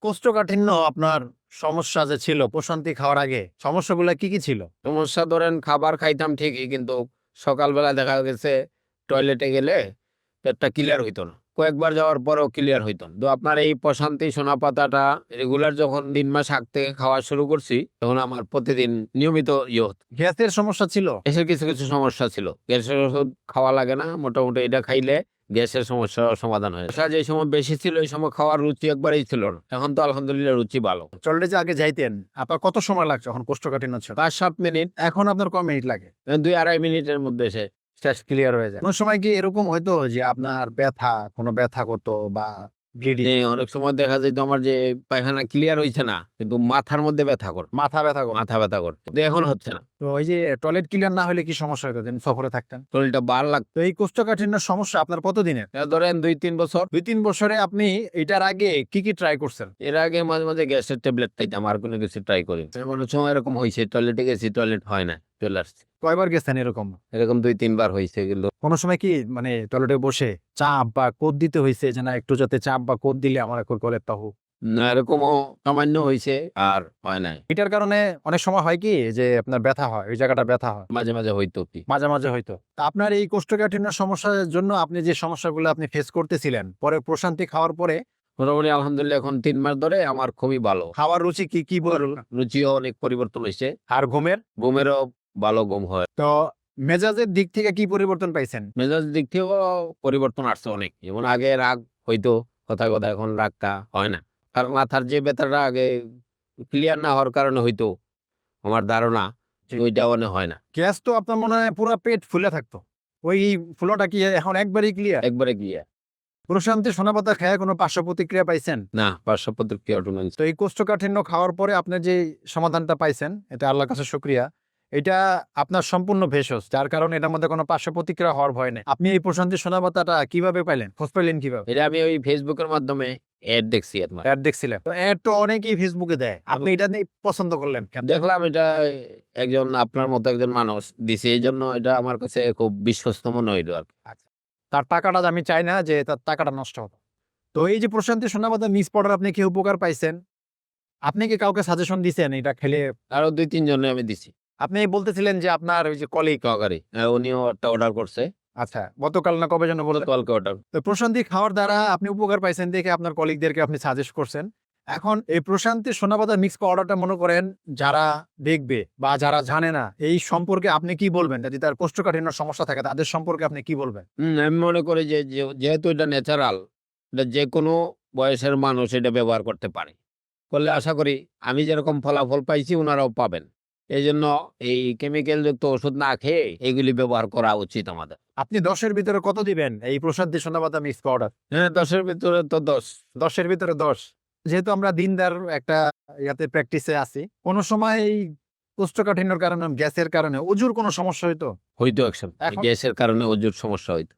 কোষ্ঠকাঠিন্য আপনার সমস্যা যে ছিল প্রশান্তি খাওয়ার আগে, সমস্যাগুলা কি ছিল? সমস্যা ধরেন খাবার খাইতাম ঠিকই, কিন্তু সকালবেলা দেখা গেছে টয়লেটে গেলে পেটটা ক্লিয়ার হইতো না। কয়েকবার যাওয়ার পরেও ক্লিয়ার হইতো না। তো আপনার এই প্রশান্তি সোনা পাতাটা রেগুলার যখন ৩ মাস আগ থেকে খাওয়া শুরু করছি, তখন আমার প্রতিদিন নিয়মিত হতো। গ্যাসের সমস্যা ছিল? গ্যাসের কিছু সমস্যা ছিল। গ্যাসের ওষুধ খাওয়া লাগে না। মোটামুটি এটা খাইলে গ্যাসের সমস্যার সমাধান হয়। যে সময় বেশি ছিল ওই সময় খাওয়ার রুচি একবারেই ছিল না। এখন তো আলহামদুলিল্লাহ রুচি ভালো। টয়লেটে যে আগে যাইতেন, আপনার কত সময় লাগছে যখন কোষ্ঠকাঠিন্য ছিল? ৫-৭ মিনিট, এখন আপনার কয় মিনিট লাগে? ২-২.৫ মিনিটের মধ্যে শেষ ক্লিয়ার হয়ে যায়। কোন সময় কি এরকম হইতো যে আপনার কোনো ব্যথা করতো বা ব্লিডিং? অনেক সময় দেখা যেত আমার যে পায়খানা ক্লিয়ার হইছে না, কিন্তু মাথার মধ্যে ব্যথা করে। মাথা ব্যথা করতো? মাথা ব্যথা করতো। কিন্তু এখন হচ্ছে না। তো ওই যে টয়লেট ক্লিয়ার না হলে কি সমস্যা হইতো যেন সফরে থাকতেন? শরীরটা বার লাগতো। তো এই কোষ্ঠকাঠিন্যের সমস্যা আপনার কতদিনের? ধরেন ২-৩ বছর। ২-৩ বছরে আপনি এটার আগে কি ট্রাই করছেন? এর আগে মাঝে গ্যাসের ট্যাবলেট খাইতাম, আর কোনো কিছু ট্রাই করি। অনেক সময় এরকম হইছে, টয়লেটে গেছি, টয়লেট হয় না, চলে আসছি। কয়বার গেছেন এরকম? এরকম ২-৩ বার হইছে এগুলো। কোনো সময় কি মানে টয়লেটে বসে চাপ বা কোদ দিতে হইছে যে না একটু যাতে চাপ বা কোদ দিলে আমার একটু টয়লেটটা হোক? না, এরকমও সামান্য হইছে, আর হয় নাই। এটার কারণে অনেক সময় হয় কি যে আপনার ব্যথা হয়, ওই জায়গাটা ব্যথা হয়। মাঝে হইতো কি। মাঝে হয়তো। তা আপনার এই কোষ্ঠকাঠিন্যের সমস্যার জন্য আপনি যে সমস্যাগুলো আপনি ফেস করতেছিলেন, পরে প্রশান্তি খাওয়ার পরে মোটামুটি আলহামদুলিল্লাহ এখন ৩ মাস ধরে আমার খুবই ভালো। খাওয়ার রুচি কি বলল? রুচিও অনেক পরিবর্তন হইছে। আর ঘুমের? ঘুমেরও ভালো ঘুম হয়। তো মেজাজের দিক থেকে কি পরিবর্তন পাইছেন? মেজাজ দিক থেকেও পরিবর্তন আসছে অনেক। যেমন আগে রাগ হইতো কথায়, এখন রাগটা হয় না। আর মাথার যে ব্যথাটা আগে ক্লিয়ার না হওয়ার কারণে হইতো, আমার ধারণা জি। ওইটা মানে হয় না। গ্যাস তো আপনার মনে হয় পুরা পেট ফুলে থাকতো। ওই ফুলাটা কি এখন একবারেই ক্লিয়ার? একবারে ক্লিয়ার। প্রশান্তি সোনাপাতা খেয়ে কোনো পার্শ্ব প্রতিক্রিয়া পাইছেন? না, পার্শ্ব প্রতিক্রিয়া নাই। তো এই কোষ্ঠকাঠিন্য খাওয়ার পরে আপনি যে সমাধানটা পাইছেন, এটা আল্লাহর কাছে শুকরিয়া। এটা আপনার সম্পূর্ণ ভেষজ। যার কারণে এটার মধ্যে কোনো পার্শ্ব প্রতিক্রিয়া হওয়ার ভয় নেই। আপনি এই প্রশান্তি সোনাপাতাটা কিভাবে পাইলেন? খোঁজ পাইলেন কিভাবে? এটা আমি ওই ফেসবুকের মাধ্যমে এড দেখছি আমার। এড দেখছিলেন। তো এড তো অনেকেই ফেসবুকে দেয়। আপনি এটা নিয়ে পছন্দ করলেন কেন? দেখলাম এটা একজন আপনার মতো একজন মানুষ দিছে, এইজন্য এটা আমার কাছে খুব বিশ্বস্ত মনে হইলো আরকি। আচ্ছা। তার টাকাটা আমি চাই না যে তার টাকাটা নষ্ট হতো। তো এই যে প্রশান্তি সোনাপাতা মিক্স পাউডার আপনি কি উপকার পাইছেন? আপনি কি কাউকে সাজেশন দিছেন এটা খেলে? আরো ২-৩ জনে আমি দিছি। আপনি বলতেছিলেন যে আপনার ওই যে কলিগ। সহকারী। উনিও একটা অর্ডার করছে। আচ্ছা, গতকাল না কবে যেন বললেন? কালকে অর্ডার। তো প্রশান্তি খাওয়ার দ্বারা আপনি উপকার পাইছেন দেখে আপনার কলিগদেরকে আপনি সাজেস্ট করছেন। এখন এই প্রশান্তি সোনাপাতা মিক্স পাউডারটা মনে করেন যারা দেখবে বা যারা জানে না এই সম্পর্কে আপনি কি বলবেন? যদি তার কোষ্ঠকাঠিন্য সমস্যা থাকে তাদের সম্পর্কে আপনি কি বলবেন? আমি মনে করি যেহেতু এটা ন্যাচারাল, এটা যেকোনো বয়সের মানুষ এটা ব্যবহার করতে পারে। করলে আশা করি আমি যেরকম ফলাফল পাইছি উনারাও পাবেন। এইজন্য এই কেমিক্যাল যুক্ত ওষুধ না খেয়ে এগুলি ব্যবহার করা উচিত আমাদের। আপনি ১০ এর ভিতরে কত দিবেন এই প্রশান্তি সোনাপাতা মিক্স পাউডার? হ্যাঁ, ১০ এর ভিতরে তো ১০। ১০ এর ভিতরে ১০। যেহেতু আমরা দিনদার একটা প্র্যাকটিসে আছি, কোন সময় এই কোষ্ঠকাঠিন্যর কারণে গ্যাসের কারণে অজুর কোনো সমস্যা হইতো? হইতো একসময়। এখন? গ্যাসের কারণে অজুর সমস্যা হইতো।